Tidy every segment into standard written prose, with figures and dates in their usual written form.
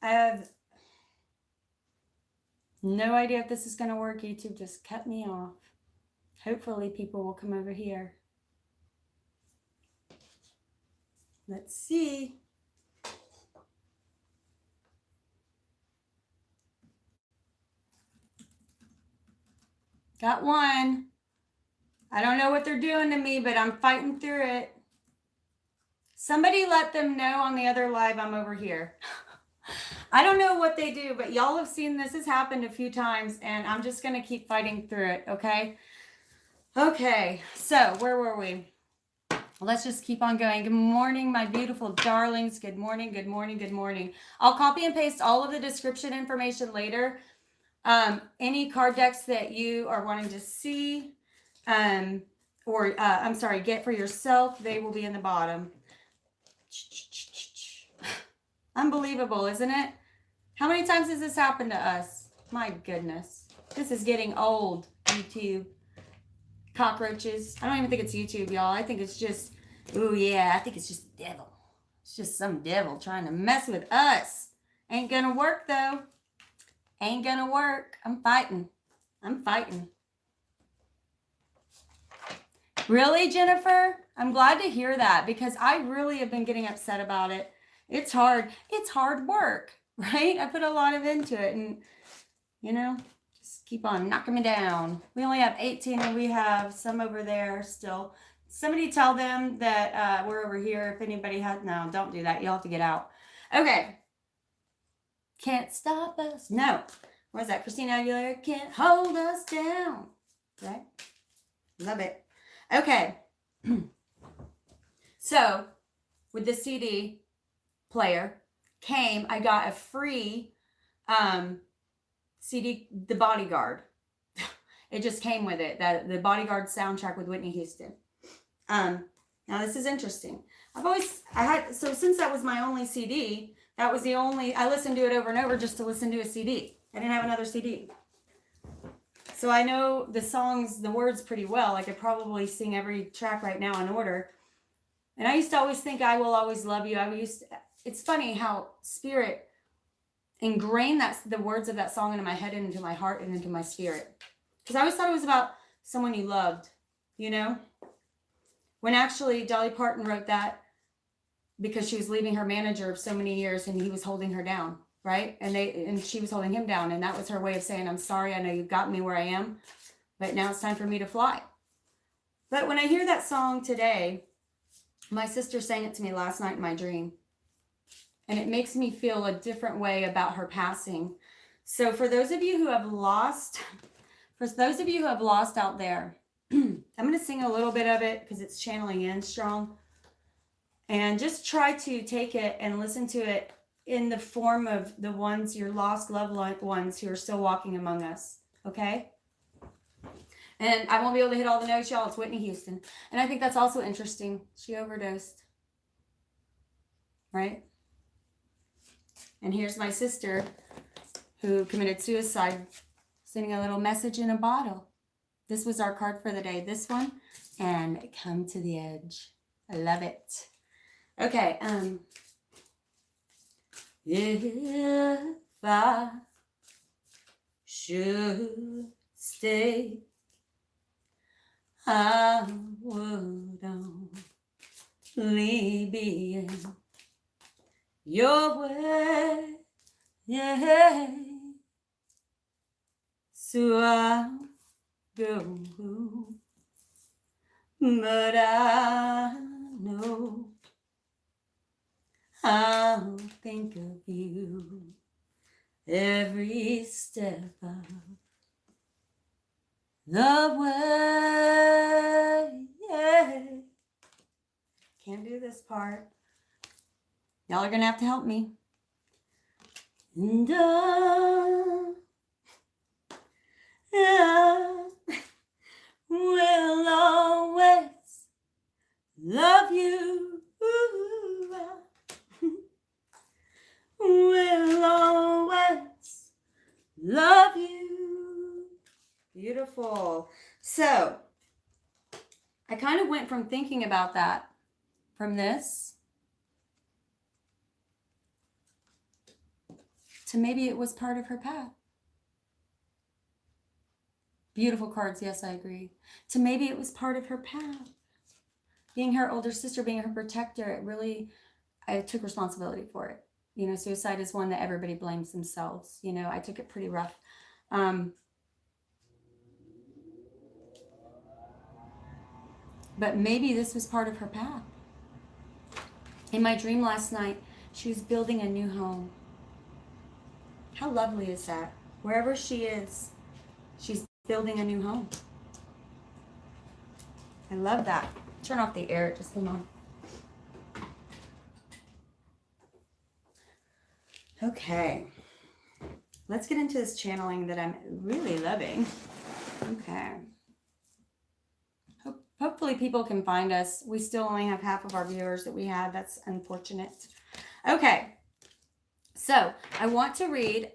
I have no idea if this is going to work. YouTube just cut me off. Hopefully people will come over here. Let's see. Got one. I don't know what they're doing to me, but I'm fighting through it. Somebody let them know on the other live I'm over here. I don't know what they do, but y'all have seen this has happened a few times, and I'm just going to keep fighting through it, okay? Okay, so where were we? Let's just keep on going. Good morning, my beautiful darlings. Good morning, good morning, good morning. I'll copy and paste all of the description information later. Any card decks that you are wanting to see, or I'm sorry, get for yourself, they will be in the bottom. Unbelievable, isn't it? How many times has this happened to us? My goodness. This is getting old, YouTube. Cockroaches. I don't even think it's YouTube, y'all. I think it's just, ooh, yeah, I think it's just the devil. It's just some devil trying to mess with us. Ain't gonna work, though. Ain't gonna work. I'm fighting. I'm fighting. Really, Jennifer? I'm glad to hear that because I really have been getting upset about it. It's hard. It's hard work, right? I put a lot of into it and, you know, just keep on knocking me down. We only have 18 and we have some over there still. Somebody tell them that we're over here. If anybody has, no, don't do that. You'll have to get out. Okay. Can't stop us. No. What is that? Christina Aguilera, can't hold us down. Right? Love it. Okay. So, with the CD player came, I got a free CD, The Bodyguard. It just came with it. The Bodyguard soundtrack with Whitney Houston. Now this is interesting. So since that was my only CD, that was the only, I listened to it over and over just to listen to a CD. I didn't have another CD. So I know the songs, the words pretty well. I could probably sing every track right now in order. And I used to always think, I will always love you. It's funny how Spirit ingrained the words of that song into my head and into my heart and into my spirit. Because I always thought it was about someone you loved, you know? When actually Dolly Parton wrote that because she was leaving her manager of so many years and he was holding her down, right? And she was holding him down. And that was her way of saying, I'm sorry, I know you've got me where I am, but now it's time for me to fly. But when I hear that song today, my sister sang it to me last night in my dream. And it makes me feel a different way about her passing. So for those of you who have lost out there, I'm going to sing a little bit of it because it's channeling in strong. And just try to take it and listen to it in the form of the ones, your lost loved ones who are still walking among us. Okay? And I won't be able to hit all the notes, y'all. It's Whitney Houston. And I think that's also interesting. She overdosed. Right? And here's my sister who committed suicide, sending a little message in a bottle. This was our card for the day. This one and Come to the Edge. I love it. Okay. If I should stay, I would only be in your way, yeah. So I'll go, but I know I'll think of you every step of the way, yeah. Can't do this part. Y'all are gonna have to help me. And I will always love you. Will always love you. Beautiful. So, I kind of went from thinking about that, from this, to maybe it was part of her path. Beautiful cards. Yes, I agree. To maybe it was part of her path. Being her older sister, being her protector, I took responsibility for it. You know, suicide is one that everybody blames themselves. You know, I took it pretty rough. But maybe this was part of her path. In my dream last night, she was building a new home. How lovely is that? Wherever she is, she's building a new home. I love that. Turn off the air just a moment. Okay. Let's get into this channeling that I'm really loving. Okay. Hopefully people can find us. We still only have half of our viewers that we had. That's unfortunate. Okay. So I want to read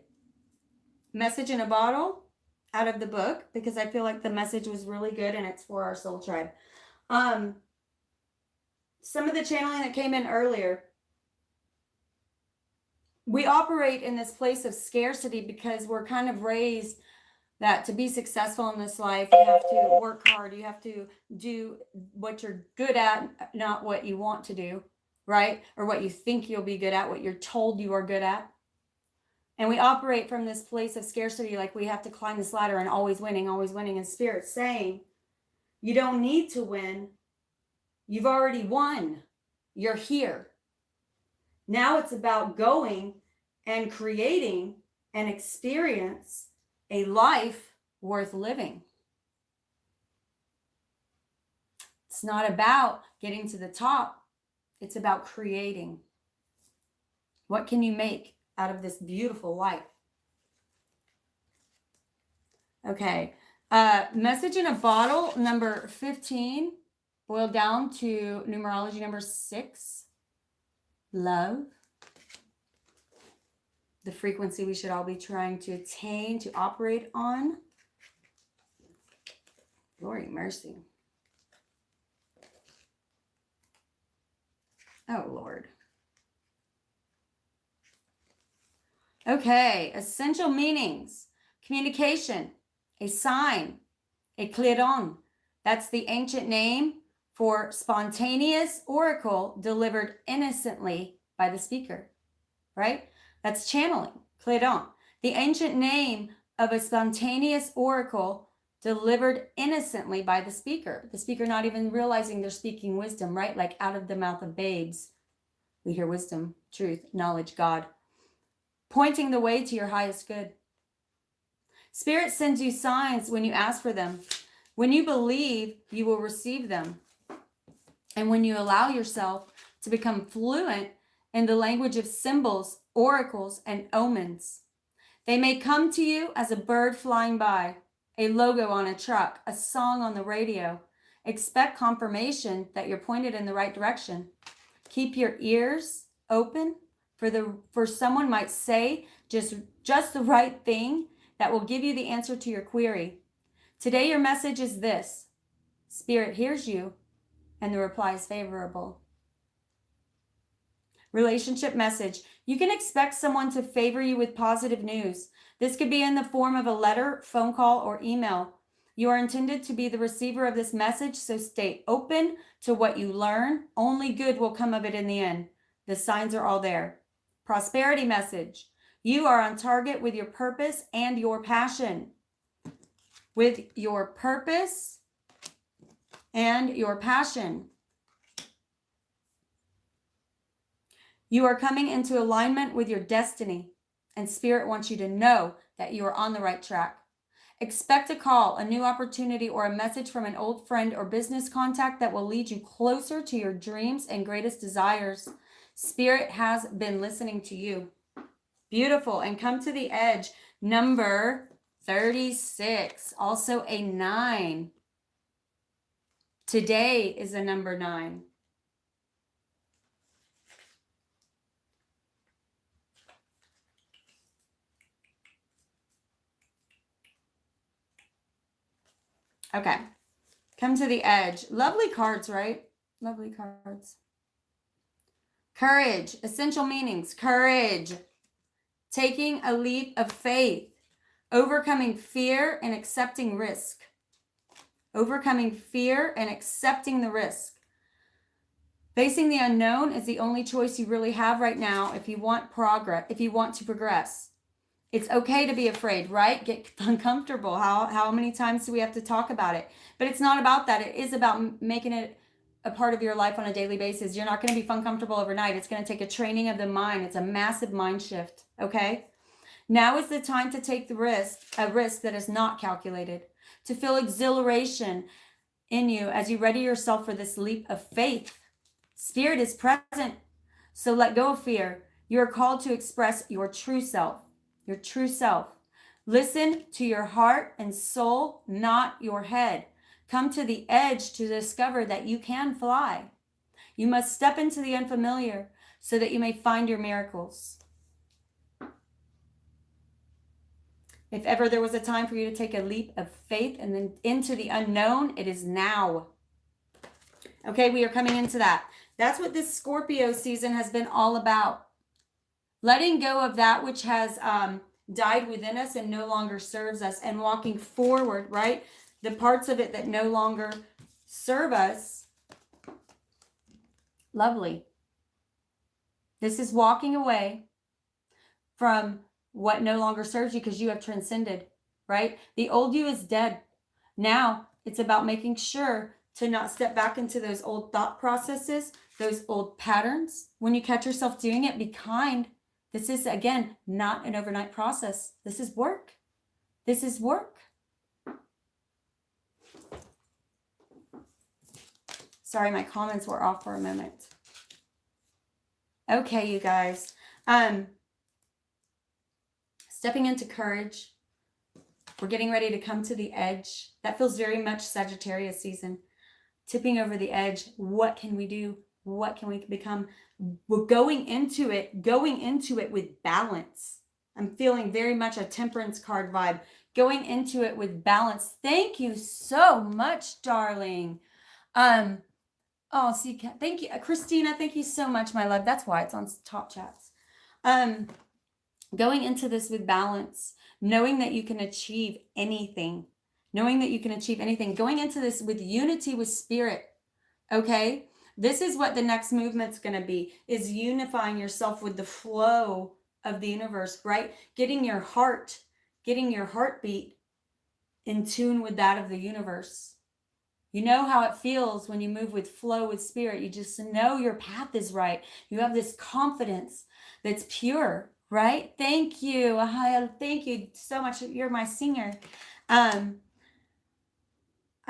Message in a Bottle out of the book because I feel like the message was really good and it's for our soul tribe. Some of the channeling that came in earlier, we operate in this place of scarcity because we're kind of raised that to be successful in this life, you have to work hard. You have to do what you're good at, not what you want to do, right? Or what you think you'll be good at, what you're told you are good at. And we operate from this place of scarcity, like we have to climb this ladder and always winning. And Spirit's saying, you don't need to win. You've already won. You're here. Now it's about going and creating an experience, a life worth living. It's not about getting to the top. It's about creating. What can you make out of this beautiful life? Okay. Message in a Bottle, number 15, boiled down to numerology number 6. Love. The frequency we should all be trying to attain, to operate on. Glory, mercy. Oh, Lord. Okay, essential meanings. Communication, a sign, a clairon. That's the ancient name for spontaneous oracle delivered innocently by the speaker, right? That's channeling, clairon. The ancient name of a spontaneous oracle delivered innocently by the speaker not even realizing they're speaking wisdom, right? Like out of the mouth of babes, we hear wisdom, truth, knowledge, God, pointing the way to your highest good. Spirit sends you signs when you ask for them. When you believe, you will receive them. And when you allow yourself to become fluent in the language of symbols, oracles, and omens, they may come to you as a bird flying by, a logo on a truck, a song on the radio. Expect confirmation that you're pointed in the right direction. Keep your ears open for someone might say just the right thing that will give you the answer to your query. Today your message is this: Spirit hears you and the reply is favorable. Relationship message. You can expect someone to favor you with positive news. This could be in the form of a letter, phone call, or email. You are intended to be the receiver of this message, so stay open to what you learn. Only good will come of it in the end. The signs are all there. Prosperity message. You are on target with your purpose and your passion. With your purpose and your passion. You are coming into alignment with your destiny, and Spirit wants you to know that you are on the right track. Expect a call, a new opportunity, or a message from an old friend or business contact that will lead you closer to your dreams and greatest desires. Spirit has been listening to you. Beautiful. And come to the edge. Number 36, also a 9. Today is a number 9. Okay. Come to the edge. Lovely cards, right? Lovely cards. Courage. Essential meanings. Courage. taking a leap of faith, overcoming fear and accepting risk. Overcoming fear and accepting the risk. Facing the unknown is the only choice you really have right now if you want progress, if you want to progress. It's okay to be afraid, right? Get uncomfortable. How many times do we have to talk about it? But it's not about that. It is about making it a part of your life on a daily basis. You're not going to be uncomfortable overnight. It's going to take a training of the mind. It's a massive mind shift, okay? Now is the time to take the risk, a risk that is not calculated, to feel exhilaration in you as you ready yourself for this leap of faith. Spirit is present, so let go of fear. You are called to express your true self. Your true self. Listen to your heart and soul, not your head. Come to the edge to discover that you can fly. You must step into the unfamiliar so that you may find your miracles. If ever there was a time for you to take a leap of faith and then into the unknown, it is now. Okay, we are coming into that. That's what this Scorpio season has been all about. Letting go of that which has died within us and no longer serves us, and walking forward, right? The parts of it that no longer serve us. Lovely. This is walking away from what no longer serves you because you have transcended, right? The old you is dead. Now it's about making sure to not step back into those old thought processes, those old patterns. When you catch yourself doing it, be kind. This is, again, not an overnight process. This is work. This is work. Sorry, my comments were off for a moment. Okay, you guys. Stepping into courage. We're getting ready to come to the edge. That feels very much Sagittarius season. Tipping over the edge. What can we do? What can we become? We're going into it with balance. I'm feeling very much a temperance card vibe. Going into it with balance. Thank you so much, darling. Oh, see, thank you, Christina. Thank you so much, my love. That's why it's on top chats. Going into this with balance, knowing that you can achieve anything, going into this with unity with spirit. Okay. This is what the next movement's going to be, is unifying yourself with the flow of the universe, right? Getting your heartbeat in tune with that of the universe. You know how it feels when you move with flow with spirit. You just know your path is right. You have this confidence that's pure, right? Thank you. Thank you so much. You're my singer. I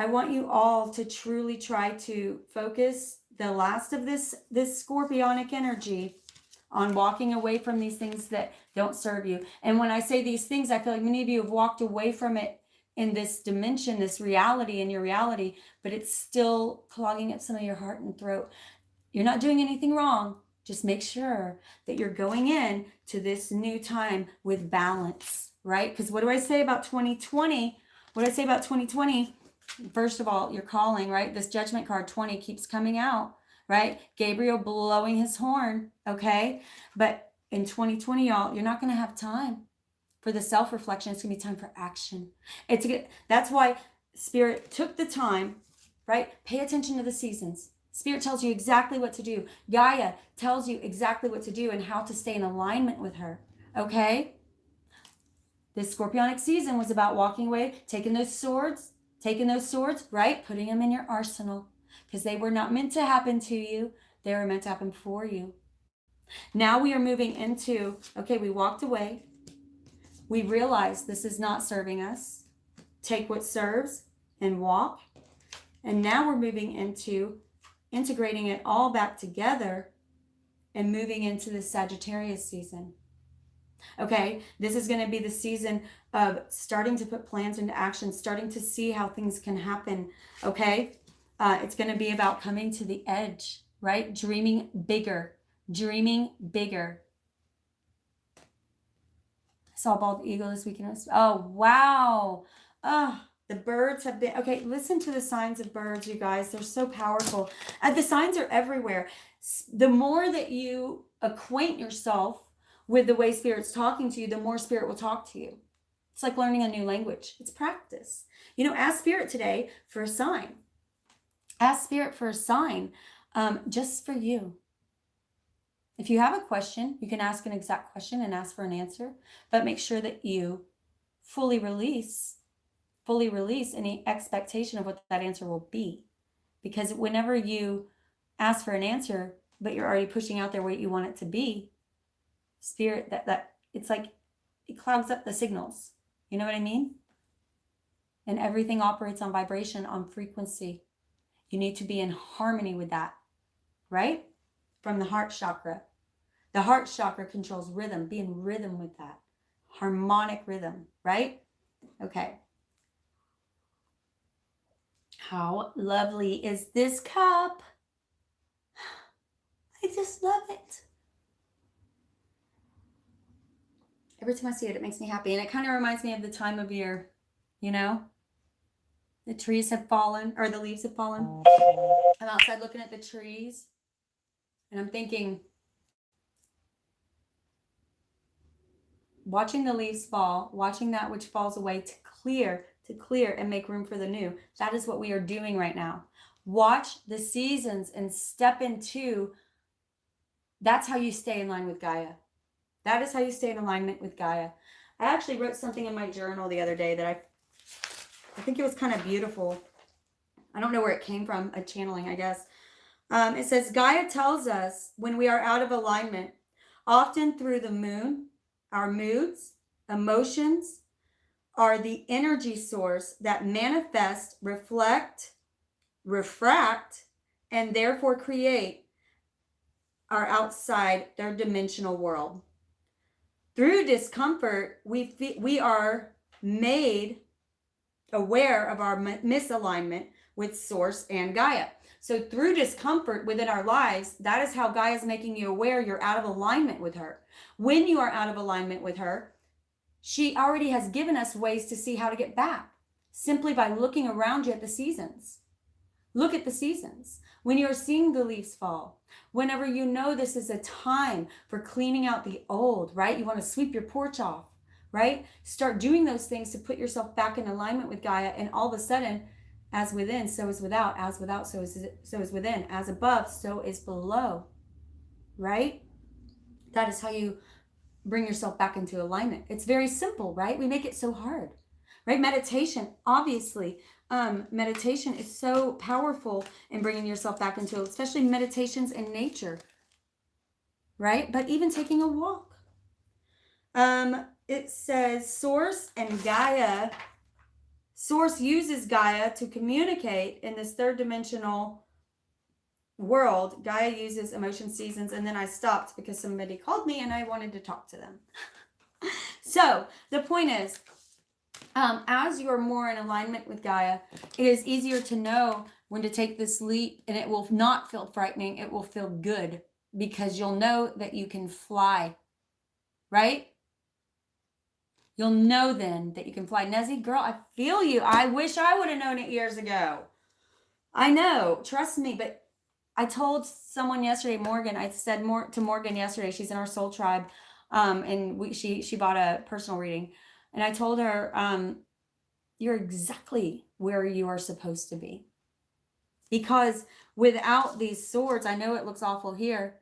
want you all to truly try to focus the last of this scorpionic energy on walking away from these things that don't serve you. And when I say these things, I feel like many of you have walked away from it in this dimension, this reality, in your reality, but it's still clogging up some of your heart and throat. You're not doing anything wrong. Just make sure that you're going in to this new time with balance, right? Because what do I say about 2020? What do I say about 2020? First of all, you're calling, right? This judgment card 20 keeps coming out, right? Gabriel blowing his horn, okay? But in 2020, y'all, you're not going to have time for the self-reflection. It's going to be time for action. That's why Spirit took the time, right? Pay attention to the seasons. Spirit tells you exactly what to do. Gaia tells you exactly what to do and how to stay in alignment with her, okay? This Scorpionic season was about walking away, taking those swords, right? Putting them in your arsenal, because they were not meant to happen to you. They were meant to happen for you. Now we are moving into, okay, we walked away. We realized this is not serving us. Take what serves and walk. And now we're moving into integrating it all back together and moving into the Sagittarius season. Okay, this is going to be the season of starting to put plans into action, starting to see how things can happen. Okay, it's going to be about coming to the edge, right? Dreaming bigger. I saw a bald eagle this weekend. Oh, wow. Oh, the birds have been, okay, listen to the signs of birds, you guys. They're so powerful. The signs are everywhere. The more that you acquaint yourself with the way Spirit's talking to you, the more Spirit will talk to you. It's like learning a new language. It's practice. You know, ask Spirit today for a sign. Ask Spirit for a sign just for you. If you have a question, you can ask an exact question and ask for an answer, but make sure that you fully release any expectation of what that answer will be. Because whenever you ask for an answer, but you're already pushing out there what you want it to be, Spirit, that it's like it clouds up the signals. You know what I mean? And everything operates on vibration, on frequency. You need to be in harmony with that, right? From the heart chakra. The heart chakra controls rhythm. Be in rhythm with that. Harmonic rhythm, right? Okay. How lovely is this cup? I just love it. Every time I see it, it makes me happy. And it kind of reminds me of the time of year, you know? The trees have fallen, or the leaves have fallen. I'm outside looking at the trees, and I'm thinking, watching the leaves fall, watching that which falls away to clear and make room for the new. That is what we are doing right now. Watch the seasons and step into, that's how you stay in line with Gaia. That is how you stay in alignment with Gaia. I actually wrote something in my journal the other day that I think it was kind of beautiful. I don't know where it came from, a channeling, I guess. It says, Gaia tells us when we are out of alignment, often through the moon, our moods, emotions, are the energy source that manifest, reflect, refract, and therefore create our outside third dimensional world. Through discomfort, we are made aware of our misalignment with Source and Gaia. So through discomfort within our lives, that is how Gaia is making you aware you're out of alignment with her. When you are out of alignment with her, she already has given us ways to see how to get back, simply by looking around you at the seasons. Look at the seasons. When you're seeing the leaves fall, whenever you know this is a time for cleaning out the old, right? You want to sweep your porch off, right? Start doing those things to put yourself back in alignment with Gaia, and all of a sudden, as within, so is without. As without, so is within. As above, so is below, right? That is how you bring yourself back into alignment. It's very simple, right? We make it so hard, right? Meditation, obviously, meditation is so powerful in bringing yourself back into, especially meditations in nature, right? But even taking a walk. It says Source and Gaia. Source uses Gaia to communicate in this third dimensional world. Gaia uses emotion seasons, and then I stopped because somebody called me and I wanted to talk to them. So the point is, as you're more in alignment with Gaia, it is easier to know when to take this leap, and it will not feel frightening. It will feel good because you'll know that you can fly, right? You'll know then that you can fly. Nezzy, girl, I feel you. I wish I would have known it years ago. I know, trust me, but I told someone yesterday, Morgan, I said to Morgan yesterday, she's in our soul tribe, and she bought a personal reading, and I told her, you're exactly where you are supposed to be. Because without these swords, I know it looks awful here,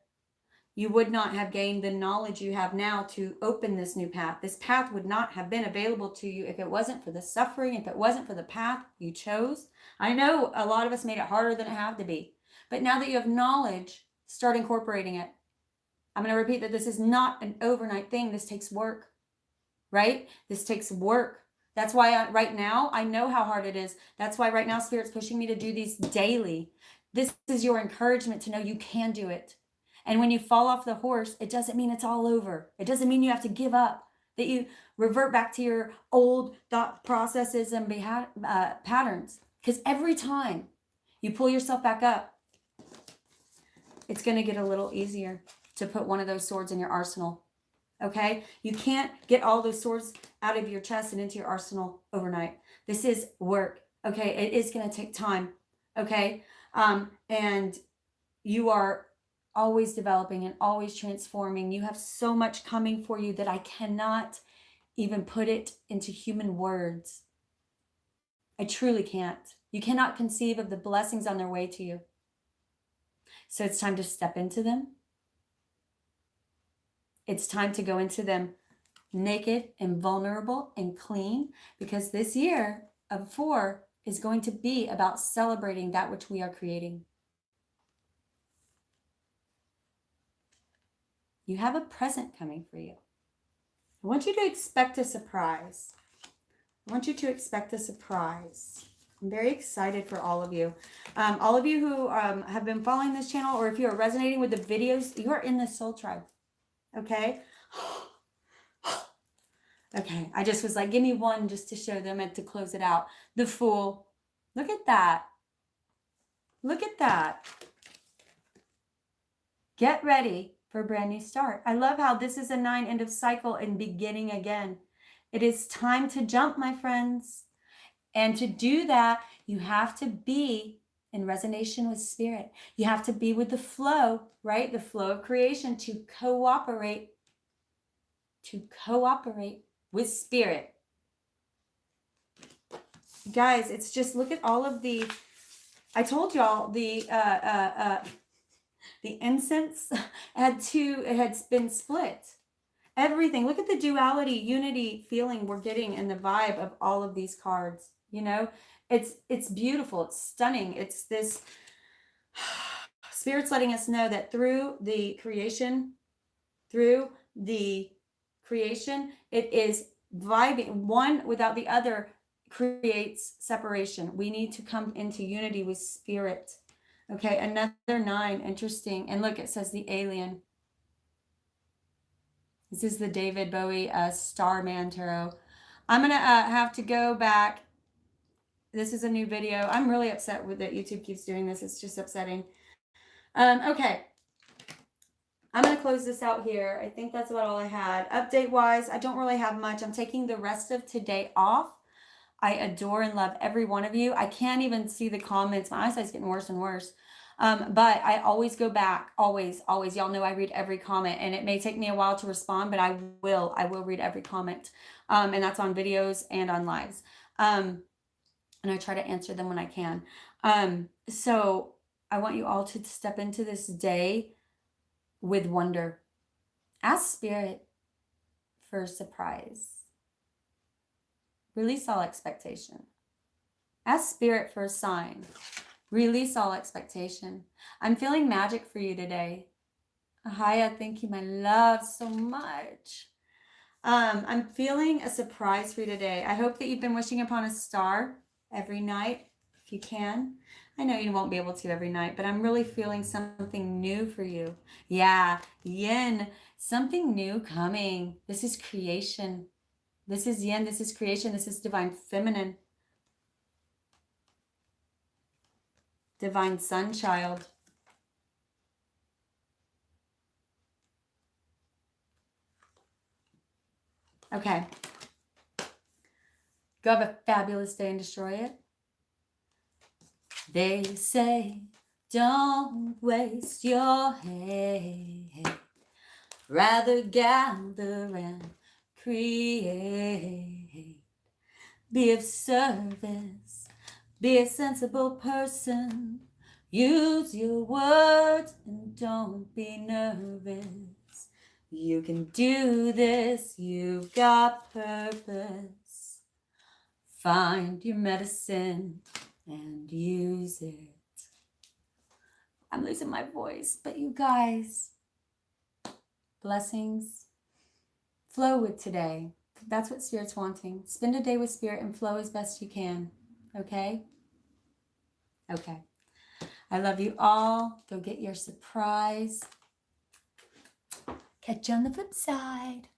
you would not have gained the knowledge you have now to open this new path. This path would not have been available to you if it wasn't for the suffering, if it wasn't for the path you chose. I know a lot of us made it harder than it had to be. But now that you have knowledge, start incorporating it. I'm going to repeat that this is not an overnight thing. This takes work, right? This takes work. That's why right now, I know how hard it is. That's why right now Spirit's pushing me to do these daily. This is your encouragement to know you can do it. And when you fall off the horse, it doesn't mean it's all over. It doesn't mean you have to give up, that you revert back to your old thought processes and patterns. Because every time you pull yourself back up, it's going to get a little easier to put one of those swords in your arsenal. Okay? You can't get all those swords out of your chest and into your arsenal overnight. This is work. Okay? It is going to take time. Okay? And you are always developing and always transforming. You have so much coming for you that I cannot even put it into human words. I truly can't. You cannot conceive of the blessings on their way to you. So it's time to step into them. It's time to go into them naked and vulnerable and clean, because this year of 4 is going to be about celebrating that which we are creating. You have a present coming for you. I want you to expect a surprise. I want you to expect a surprise. I'm very excited for all of you. All of you who have been following this channel, or if you are resonating with the videos, you are in the soul tribe. Okay? Okay, I just was like, give me one just to show them and to close it out. The Fool. Look at that. Look at that. Get ready for a brand new start. I love how this is a 9, end of cycle and beginning again. It is time to jump, my friends. And to do that, you have to be in resonation with spirit. You have to be with the flow, right? The flow of creation, to cooperate with spirit. Guys, it's just, look at all of the, I told y'all the incense it had been split. Everything. Look at the duality, unity feeling we're getting in the vibe of all of these cards. You know, it's beautiful. It's stunning. It's this, Spirit's letting us know that through the creation, it is vibing. One without the other creates separation. We need to come into unity with spirit. Okay, another 9, interesting. And look, it says the alien. This is the David Bowie Starman Tarot. I'm going to have to go back. This is a new video. I'm really upset with that YouTube keeps doing this. It's just upsetting. Okay. I'm going to close this out here. I think that's about all I had. Update-wise, I don't really have much. I'm taking the rest of today off. I adore and love every one of you. I can't even see the comments. My eyesight's getting worse and worse. But I always go back. Always. Y'all know I read every comment. And it may take me a while to respond, but I will read every comment. And that's on videos and on lives. And I try to answer them when I can. So I want you all to step into this day with wonder. Ask spirit for a surprise. Release all expectation. Ask spirit for a sign. Release all expectation. I'm feeling magic for you today. Ahaya, thank you, my love, so much. I'm feeling a surprise for you today. I hope that you've been wishing upon a star every night, if you can. I know you won't be able to every night, but I'm really feeling something new for you. Yeah, yin, something new coming. This is creation. This is yin, this is creation, this is divine feminine. Divine sun child. Okay. Go have a fabulous day and destroy it. They say, don't waste your hate. Rather gather and create. Be of service. Be a sensible person. Use your words and don't be nervous. You can do this. You've got purpose. Find your medicine and use it. I'm losing my voice, but you guys, blessings. Flow with today. That's what Spirit's wanting. Spend a day with Spirit and flow as best you can. Okay? Okay. I love you all. Go get your surprise. Catch you on the flip side.